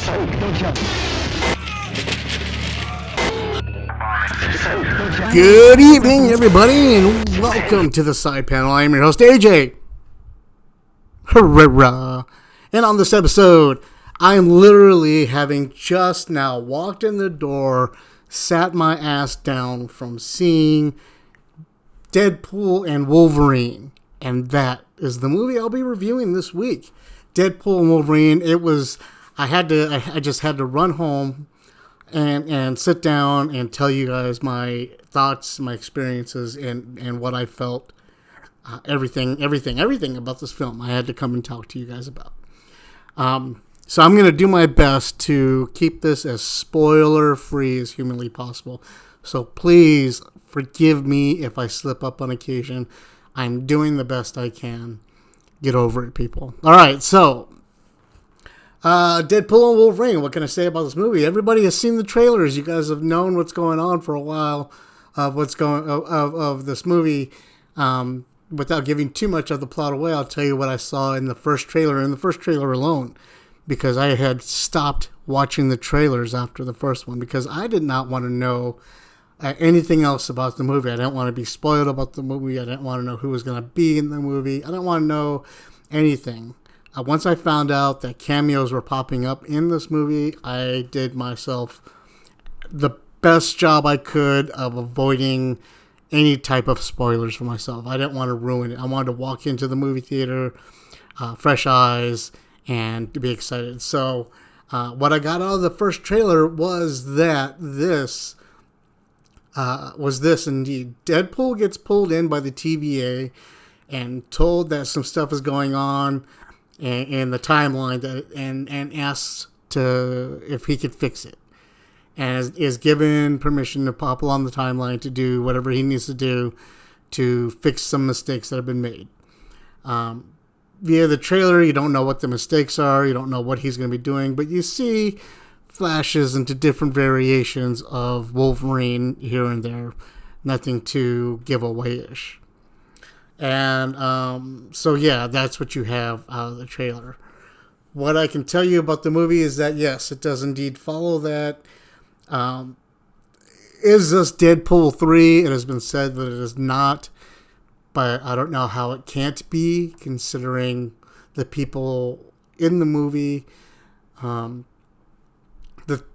Good evening, everybody, and welcome to the side panel. I am your host, AJ. Hurrah! And on this episode, I am literally having just now walked in the door, sat my ass down from seeing Deadpool and Wolverine. And that is the movie I'll be reviewing this week. Deadpool and Wolverine. I just had to run home and sit down and tell you guys my thoughts, my experiences, and what I felt. Everything about this film I had to come and talk to you guys about. So I'm going to do my best to keep this as spoiler-free as humanly possible. So please forgive me if I slip up on occasion. I'm doing the best I can. Get over it, people. All right, so Deadpool and Wolverine. What can I say about this movie? Everybody has seen the trailers. You guys have known what's going on for a while of this movie. Without giving too much of the plot away, I'll tell you what I saw in the first trailer alone, because I had stopped watching the trailers after the first one because I did not want to know anything else about the movie. I didn't want to be spoiled about the movie. I didn't want to know who was going to be in the movie. I didn't want to know anything. Once I found out that cameos were popping up in this movie, I did myself the best job I could of avoiding any type of spoilers for myself. I didn't want to ruin it. I wanted to walk into the movie theater, fresh eyes, and to be excited. So what I got out of the first trailer was that this indeed. Deadpool gets pulled in by the TVA and told that some stuff is going on in the timeline and asks if he could fix it. And is given permission to pop along the timeline to do whatever he needs to do to fix some mistakes that have been made. Via the trailer, you don't know what the mistakes are. You don't know what he's going to be doing. But you see flashes into different variations of Wolverine here and there. Nothing to give away-ish. And so, yeah, that's what you have out of the trailer. What I can tell you about the movie is that, yes, it does indeed follow that. Is this Deadpool 3? It has been said that it is not, but I don't know how it can't be, considering the people in the movie. The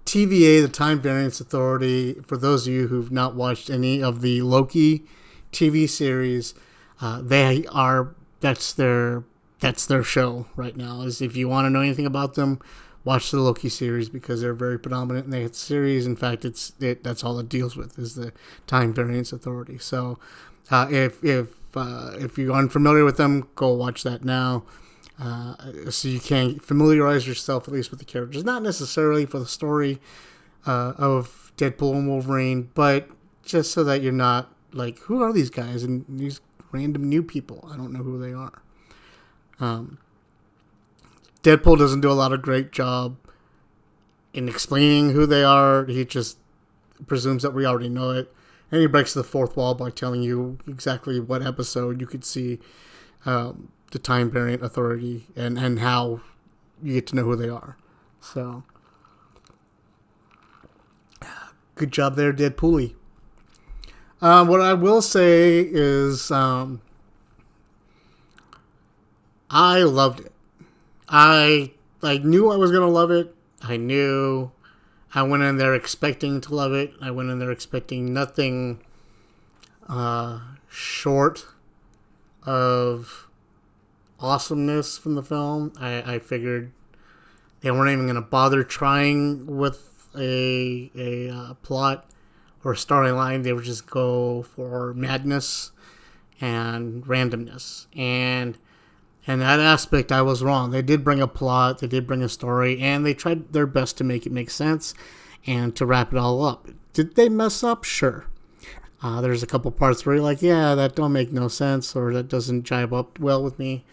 TVA, the Time Variance Authority, for those of you who've not watched any of the Loki TV series, that's their show right now. Is if you want to know anything about them, watch the Loki series because they're very predominant in that series. In fact, that's all it deals with is the Time Variance Authority. So if you're unfamiliar with them, go watch that now. So you can familiarize yourself at least with the characters. Not necessarily for the story of Deadpool and Wolverine, but just so that you're not like, who are these guys? And these random new people. I don't know who they are. Deadpool doesn't do a lot of great job in explaining who they are. He just presumes that we already know it. And he breaks the fourth wall by telling you exactly what episode you could see the Time Variant Authority and how you get to know who they are. So, good job there, Deadpool-y. What I will say is I loved it. I knew I was going to love it. I went in there expecting to love it. I went in there expecting nothing short of awesomeness from the film. I figured they weren't even going to bother trying with a plot or a storyline. They would just go for madness and randomness. And in that aspect, I was wrong. They did bring a plot, they did bring a story, and they tried their best to make it make sense and to wrap it all up. Did they mess up? Sure. There's a couple parts where you're like, yeah, that don't make no sense, or that doesn't jive up well with me.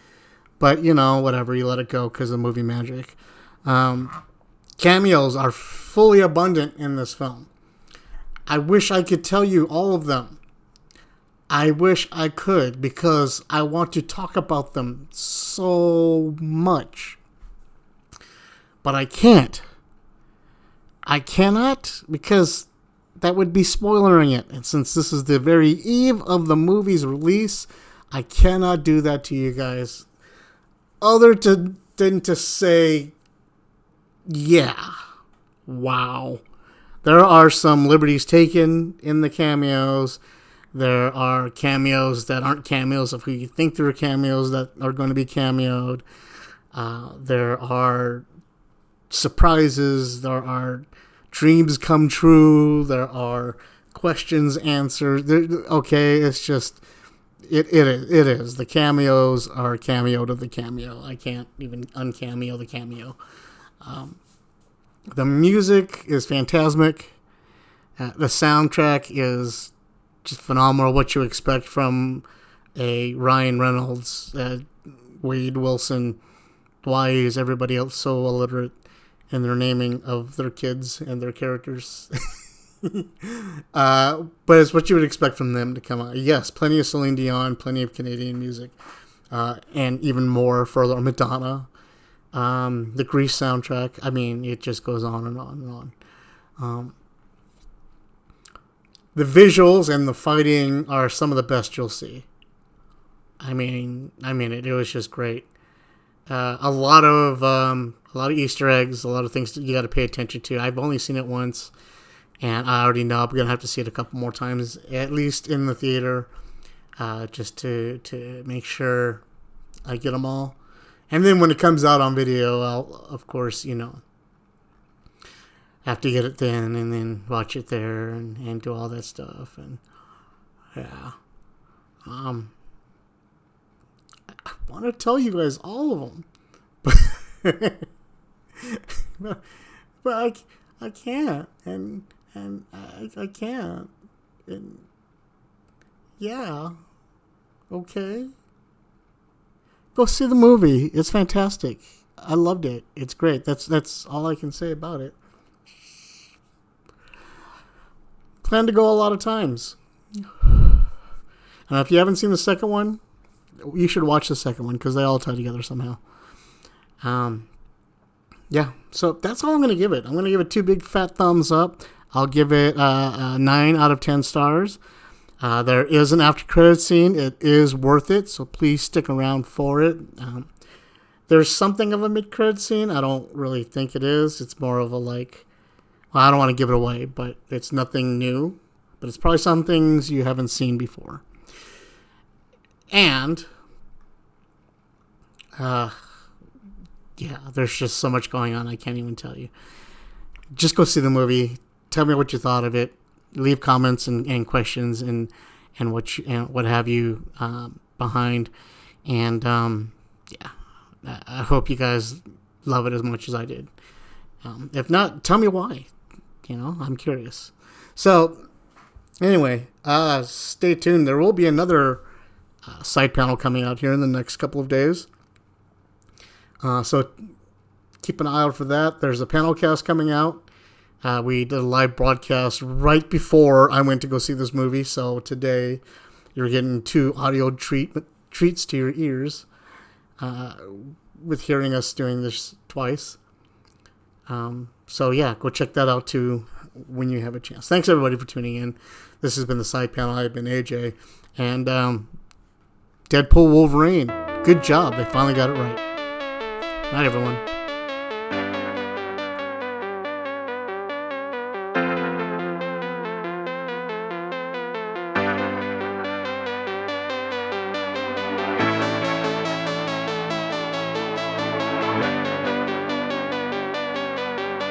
But, whatever, you let it go because of movie magic. Cameos are fully abundant in this film. I wish I could tell you all of them. I wish I could, because I want to talk about them so much. But I can't, I cannot, because that would be spoiling it. And since this is the very eve of the movie's release, I cannot do that to you guys. Other than to say, yeah, wow. There are some liberties taken in the cameos. There are cameos that aren't cameos of who you think they're cameos that are going to be cameoed. There are surprises. There are dreams come true. There are questions answered. Okay, it's just it is. The cameos are cameo to the cameo. I can't even uncameo the cameo. The music is phantasmic. The soundtrack is just phenomenal. What you expect from a Ryan Reynolds, Wade Wilson. Why is everybody else so illiterate in their naming of their kids and their characters? But it's what you would expect from them to come out. Yes, plenty of Celine Dion, plenty of Canadian music, and even more further Madonna. The Grease soundtrack. I mean, it just goes on and on and on. The visuals and the fighting are some of the best you'll see. I mean, it was just great. A lot of Easter eggs, a lot of things that you got to pay attention to. I've only seen it once, and I already know I'm gonna have to see it a couple more times, at least in the theater, just to make sure I get them all. And then when it comes out on video, I'll, of course, have to get it then and then watch it there and do all that stuff. And yeah, I want to tell you guys all of them, but I can't, and I can't, and yeah, okay. Go see the movie. It's fantastic. I loved it. It's great. That's all I can say about it. Plan to go a lot of times. And if you haven't seen the second one, you should watch the second one because they all tie together somehow. Yeah, so that's all I'm going to give it. I'm going to give it 2 big fat thumbs up. I'll give it a 9 out of 10 stars. There is an after credit scene. It is worth it, so please stick around for it. There's something of a mid credit scene. I don't really think it is. It's more of a I don't want to give it away, but it's nothing new. But it's probably some things you haven't seen before. And yeah, there's just so much going on. I can't even tell you. Just go see the movie. Tell me what you thought of it. Leave comments and questions and what have you behind. And yeah, I hope you guys love it as much as I did. If not, tell me why. I'm curious. So anyway, stay tuned. There will be another side panel coming out here in the next couple of days. So keep an eye out for that. There's a panel cast coming out. We did a live broadcast right before I went to go see this movie. So today you're getting 2 audio treats to your ears with hearing us doing this twice. So yeah, go check that out too when you have a chance. Thanks everybody for tuning in. This has been the side panel. I've been AJ. And Deadpool Wolverine. Good job. They finally got it right. Night, everyone.